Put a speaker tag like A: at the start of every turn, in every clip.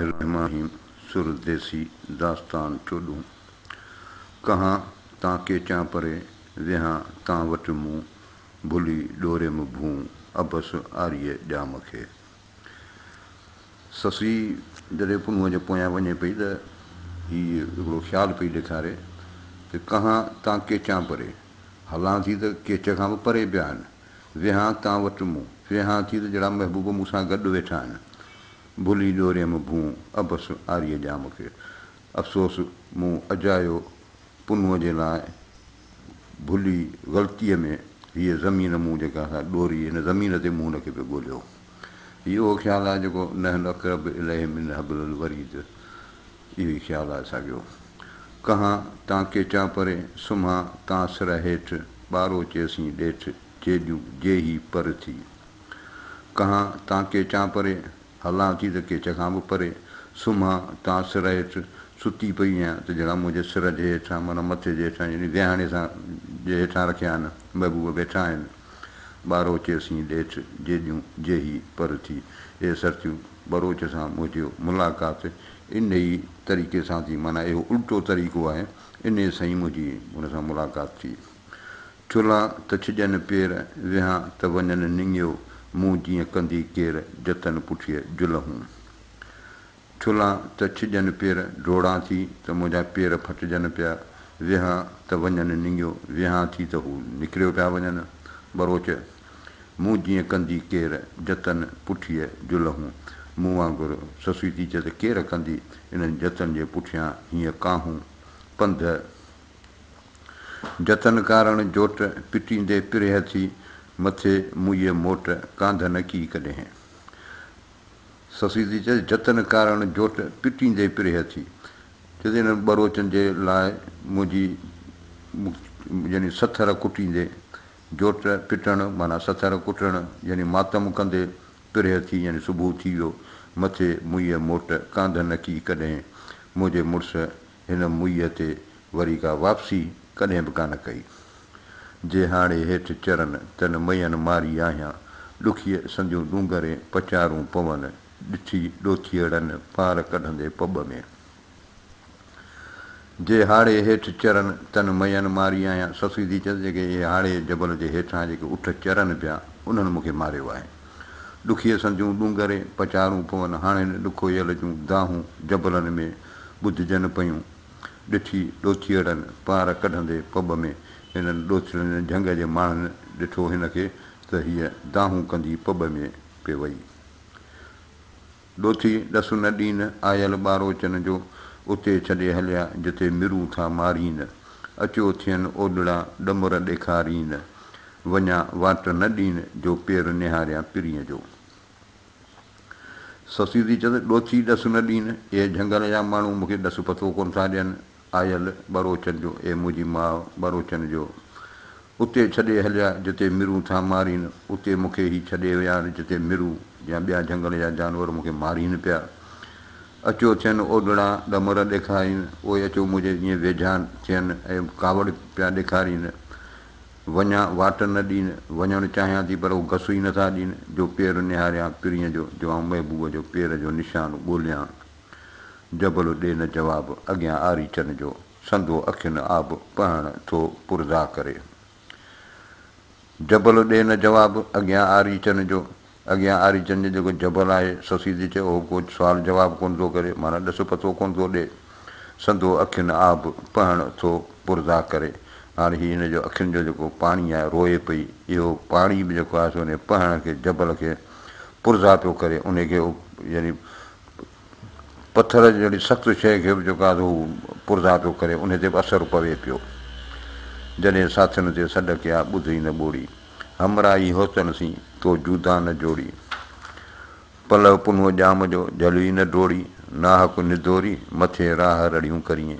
A: रहमाहिम सुरदेसी दास्तान चोॾूं कहां तां केचां परे विहां तां वटि मूं भुली ॾोरे में भूं अबस आरीअ ॼाम खे। ससी जॾहिं पुनूअ जे पोयां वञे पई त हीअ हिकिड़ो ख़्यालु पई ॾेखारे त कहां तां केचां परे हलां थी त केच खां बि परे पिया आहिनि, विहां तां वटि मूं विहां थी त जहिड़ा महबूब मूंसां गॾु वेठा आहिनि, भुली ॾोरे में भूं अबस आरीअ ॼाम खे। अफ़सोस मूं अजायो पुनूअ जे लाइ भुली ग़लतीअ में हीअ ज़मीन मूं जेका ॾोरी हिन ज़मीन ते मूं हुनखे बि ॻोल्हियो। इहो ख़्यालु आहे जेको नहन अक़रब इलैहि मिन हब्लिल वरीद, इहो ई ख़्यालु आहे असांजो। कहां तां केचां परे सुम्हां तां सिर हेठि ॿारो चेसीं ॾेठि जेॾियूं जे ही पर थी। कहां तां केचां परे हलां थी त केच खां बि परे, सुम्हां तां सिर हेठि सुती पई आहियां त जहिड़ा मुंहिंजे सिर जे हेठां माना मथे जे हेठां यानी विहाणे सां जे हेठां रखिया आहिनि महबूब वेठा आहिनि, ॿारो चेसीं ॾेठि जेॾियूं जे ही पर थी। इहे सरतियूं बरोच सां मुंहिंजो मुलाक़ात इन ई तरीक़े सां थी, माना इहो उल्टो तरीक़ो आहे, इन सां ई मुंहिंजी हुन सां मुलाक़ात थी। चुल्हा त छिॼनि पेर विहां त वञनि निंगियो, मूं जीअं कंदी केरु जतन पुठीअ जुलहूं। चुल्हा त छिॼनि पेर डोड़ां थी त मुंहिंजा पेर फटिजनि पिया, विहां त वञनि निंगियो विहां थी त हू निकिरियो पिया वञनि बरोच। मूं जीअं कंदी केरु जतन पुठीअ जुलहूं, मूं वांगुरु ससुई थी चए त केरु कंदी इन्हनि जतन जे पुठियां हीअं काहूं पंध। जतन कारण जोट पिटींदे पिरह थी, मथे मुईअ मोट कांध न की कॾहिं। ससी थी चए जतन कारण जोट पिटींदे पिरह थी, चए हिननि बरोचनि जे लाइ मुंहिंजी यानी सथर कुटींदे, जोट पिटणु माना सथर कुटणु यानी मातम कंदे पिरह थी यानी सुबुह थी वियो, मथे मुईअ मोट कांध न की कॾहिं। मुंहिंजे मुड़ुस हिन मुईअ ते वरी का वापसी कॾहिं बि कान कई। जे हाणे हेठि चरनि तन मयनि मारी आहियां, ॾुखीअ संदियूं डूंगरे पचारूं पवनि, ॾिठी ॾोथीअड़नि पार कढंदे पॿ में। जे हाड़े हेठि चरनि तन मयनि मारी आहियां, ससुई थी चए जेके इहे हाड़े जबल जे हेठां जेके उठ चरनि पिया उन्हनि मूंखे मारियो आहे। ॾुखीअ संदियूं डूंगरे पचारूं पवनि, हाणे ॾुखो यल जूं दाहूं जबलनि में ॿुधिजनि पयूं, ॾिठी ॾोथीअड़नि पार कढंदे पॿ में। हिननि ॾोथीअड़नि झंग जे माण्हुनि ॾिठो हिनखे त हीअ दाहूं कंदी पॿ में पे वई। ॾोथी ॾसु न ॾीन आयल ॿारोचनि जो, उते छॾे हलिया जिते मिरूं था मारीन, अचो थियनि ओॾड़ा ॾमर ॾेखारीन, वञा वाट न ॾीन जो पेर निहारियां पिरीअ जो। ससी थी चए ॾोथी ॾसु न ॾीन, इहे झंगल जा माण्हू मूंखे ॾसु पतो कोन था ॾियनि आयल बरोचनि जो, ऐं मुंहिंजी माउ बरोचनि जो। उते छॾे हलिया जिते मिरूं था मारीन, उते मूंखे ई छॾे विया आहिनि जिते मिरूं या ॿिया झंगल जा जानवर मूंखे मारीनि पिया। अचो थियनि ओॾड़ा ॾमर ॾेखारीनि, उहे अचो मुंहिंजे ईअं वेझा थियनि ऐं कावड़ पिया ॾेखारीनि, वञा वाट न ॾीन वञणु चाहियां थी पर उहे घसु ई नथा ॾीन, जो पेर निहारियां पिरीअ जो, जो आउं महबूब जो पेर जो निशान ॻोल्हियां। जबल ॾे न जवाबु अॻियां आरीचनि जो, संदो अखियुनि आब पहण थो पुरज़ा करे। जबल ॾे न जवाबु अॻियां आरीचनि जो, अॻियां आरीचनि जो जेको जबल आहे ससी थी चए उहो को सुवालु जवाबु कोन थो करे, माना ॾसु पतो कोन थो ॾिए। संदो अखियुनि आब पहण थो पुरज़ा करे। हाणे हीअ हिन जो अखियुनि जो जेको पाणी आहे रोए पई, इहो पाणी बि जेको आहे सो हुन पहण खे जबल खे पुरज़ा पियो करे, उनखे यानी पथर जहिड़ी सख़्तु शइ खे बि जेको आहे हू पुरज़ा पियो करे, उन ते बि असरु पवे पियो। जॾहिं साथियुनि ते सॾ कया ॿुधई न ॿोड़ी, हमराही होतन सी तो जूदा न जोड़ी। पलव पुनूअ ॼाम जो जलवी न डोड़ी, नाहक निदोरी मथे राह रड़ियूं करिए।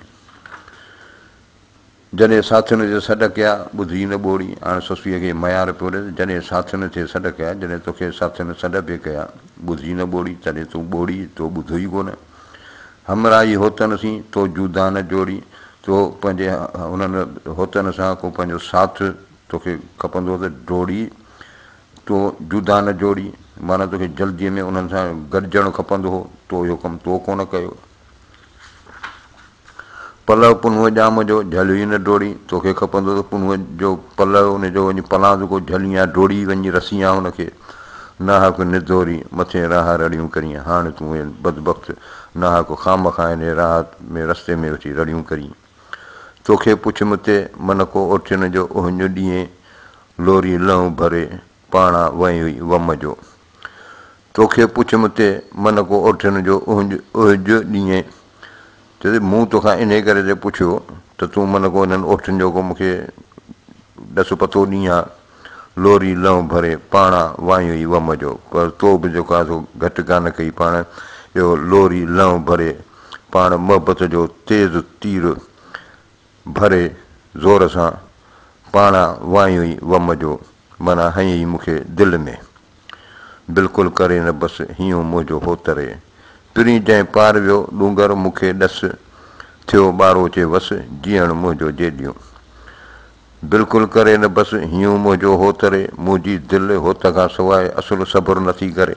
A: जॾहिं साथियुनि ते सॾ कया ॿुधी न ॿोड़ी, हाणे ससुईअ खे मयार पियो ॾे, जॾहिं साथियुनि ते सॾ कया जॾहिं तोखे साथियुनि सॾ पे कया ॿुधी न ॿोड़ी, तॾहिं तूं ॿोड़ी तो ॿुधो ई कोन। हमराही होतन सी तो जूदा न जोड़ी, तो पंहिंजे हुननि होतन सां को पंहिंजो साथ तोखे खपंदो त डोड़ी तो जुदा न जोड़ी माना तोखे जल्दीअ में उन्हनि सां गॾिजणु खपंदो हो तो इहो कमु तो कोन कयो पलव पुनुअ ॼाम जो झलियो ई न डोड़ी तोखे खपंदो त पुनुअ जो पलव उनजो वञी पलांद को झली या डोड़ी वञी रसी या हुनखे नाहक निधोरी मथे राह रड़ियूं करी हाणे तूं बदबख़्त नाहक खाम खां इन राह में रस्ते में अची रड़ियूं करी तोखे पुछ मुते मन को ओठियुनि जो उहिञ ॾींहुं लोरी लहूं भरे पाणा वई हुई वम जो तोखे पुछ मुते मन को ओठियुनि जो उहिञ ॾींहुं चए मूं तोखां इन करे ते पुछियो त तूं मन को हिननि ओठियुनि जो को मूंखे ॾस पतो ॾींहुं लोरी लहूं भरे पाणा वाई हुई वम जो पर तो बि जेको आहे सो घटि कान कई पाण इहो लोरी लहूं भरे पाण मोहबत जो तेज़ तीर भरे ज़ोर सां पाणा वाई हुई वम जो माना हईं मूंखे दिलि में बिल्कुलु करे न बसि हीअं मुंहिंजो हो तरे पिरी जंहिं पार वियो डूंगर मूंखे ॾस थियो ॿारो चे वसि जीअण मुंहिंजो जेॾियूं बिल्कुलु करे न बसि हीअं मुंहिंजो हो तरे मुंहिंजी दिलि होत खां सवाइ असुलु सब्र नथी करे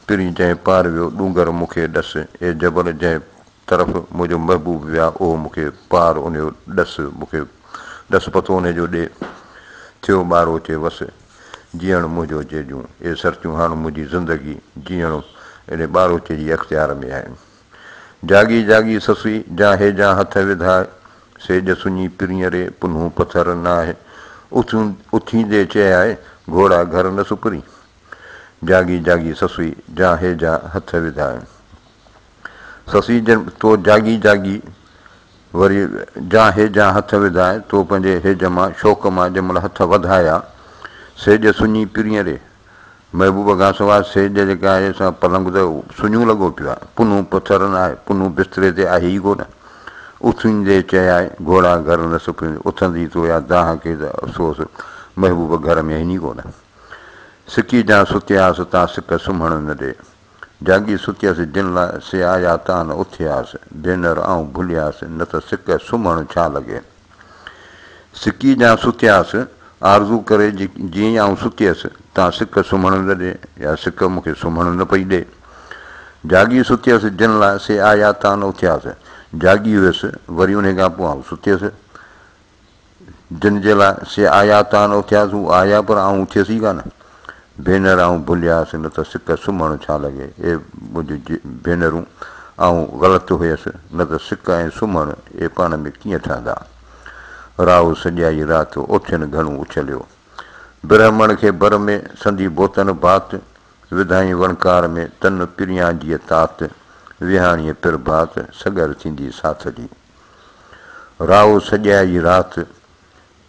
A: पिरी जंहिं पार वियो डूंगर मूंखे ॾस ए जबल जंहिं तरफ़ मुंहिंजो महबूब विया उहो मूंखे पार उनजो ॾस पतो उनजो ॾे थियो ॿारो चे वसि जीअण मुंहिंजो जेॾियूं ए सरतियूं हाणे मुंहिंजी ज़िंदगी जीअणो इन ॿारो चे जी अख़्तियार में आहे जागी जागी ससुई जा हेजा हथ विधाए सेज सुञी पिरीअ रे पुन्हू पथर न आहे उथींदे चयाए घोड़ा घर न सुपरी जागी जागी ससुई जा हेजा हथ विधाए ससी जन तो जागी जागी वरी जा हेजा हथ विधाए तो पंहिंजे हेज मां शौक़ मां जंहिंमहिल हथ वधाया सेज सुञी पिरीअ रे महबूब खां सवाइ सेज जेका आहे असां पलंग त सुञूं लॻो पियो आहे पुन्हू पथर न आहे पुन्हू बिस्तरे ते आहे ई कोन उथींदे चयाए घोड़ा घर न सुपरी उथंदी तो या दाह खे त अफ़सोस महबूब घर में आहिनि ई कोन सिकी जा सुतियासीं तां सिक सुम्हण न ॾे जागी सुतियसि जिन लाइ से आया तां न उथियासीं भेनर ऐं भुलियासीं न त सिक सुम्हणु छा लॻे सिकी जा सुतियासीं आरज़ू करे जीअं आउं सुतियसि तां सिक सुम्हण न ॾे या सिक मूंखे सुम्हणु न पई ॾे जागी सुतियसि जिन लाइ से आया तां न उथियासीं जागी हुयसि वरी उन खां पोइ आउं सुतियसि जिन जे लाइ से आया तां न उथियासीं हू आया पर आउं उथियसि ई कान भेनर ऐं भुलियासीं न त सिक सुम्हणु छा लॻे ए मुंहिंजी भेनरूं ऐं ग़लति हुयसि न त सिक ऐं सुम्हणु ए पाण में कीअं ठहंदा राहु सॼाई राति ओठियुनि घणो उछलियो ब्राह्मण खे बर में संदी बोतन भात विधाई वणकार में तन पिरियां जी तात विहाणीअ पिर भात सगर थींदी साथ जी राहु सॼाई राति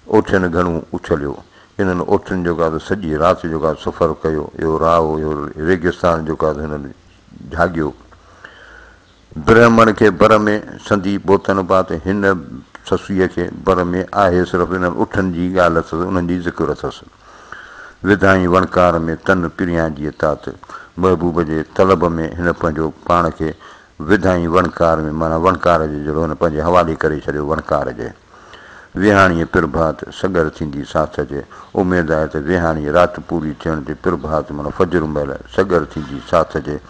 A: ओठियुनि घणो उछलियो हिननि ओठियुनि जेको आहे सॼी राति जेको आहे सफ़र कयो इहो राहु इहो रेगिस्तान जेको आहे हिननि जाॻियो ब्राह्मण खे बर में संदी बोतन भात हिन ससुईअ खे बर में आहे सिर्फ़ु हिननि उठनि जी ॻाल्हि अथसि उन्हनि जी ज़िक्र अथसि विधाई वणकार में तन पिरियां जी तात महबूब जे तलब में हिन पंहिंजो पाण खे विधाई वणकार में माना वणकार जे जहिड़ो हिन पंहिंजे हवाले करे छॾियो वणकार जे विहाणीअ पिरभात सगर थींदी साथ जे उमेदु आहे त विहाणीअ राति पूरी थियण ते पिरभात माना फजर महिल सगर थींदी साथ जे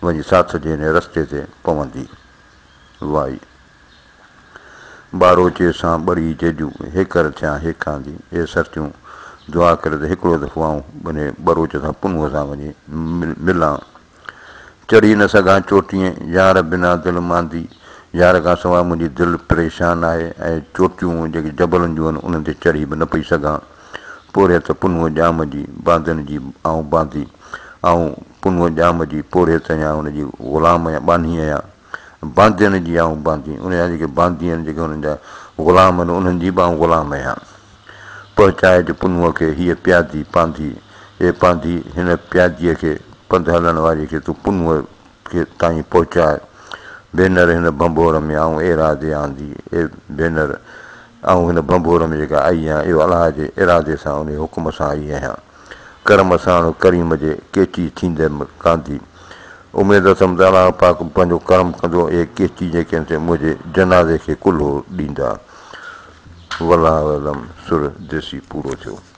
A: वञी साथ जे हिन रस्ते ते पवंदी वाई ॿारो चे सां ॿड़ी जेजूं हेकर थियां हेखांदी हे सरतियूं दुआ करे त हिकिड़ो दफ़ो आऊं वञे ॿरोच सां पुनूअ सां वञी मिलां चढ़ी न सघां चोटीअ यार बिना दिलि मांदी यार खां सवाइ मुंहिंजी दिलि परेशान आहे ऐं चोटियूं जेके जबलनि जूं आहिनि उन्हनि ते चढ़ी बि न पई सघां पोड़े त पुनूअ ॼाम जी बांदनि जी आऊं बांदी ऐं पुनूअ ॼाम जी पोड़े त या हुनजी ग़ुलाम या बानी आहियां बांदियुनि जी आऊं बांदी उन जा जेके बांदी आहिनि जेके हुननि जा ग़ुलाम आहिनि उन्हनि जी बि आऊं ग़ुलाम आहियां पहुचाइजि पुनूअ खे हीअ प्यादी पांदी हे पांदी हिन प्यादीअ खे पंधु हलण वारी खे तूं पुनूअ खे ताईं पहुचाए भेनर हिन भंबोर में आऊं इरादे आंदी ए भेनर ऐं हिन भंबोर में जेका आई आहियां इहो अलाह जे इरादे सां उन हुकुम सां आई आहियां कर्म साण करीम जे केची थींदे कांदी उमेदु अथमि त अलाह पाक पंहिंजो कर्म कंदो ऐं केची जेके आहिनि मुंहिंजे जनाज़े खे कुल्हो ॾींदा वल्लाहु अलम सुर देसी पूरो थियो।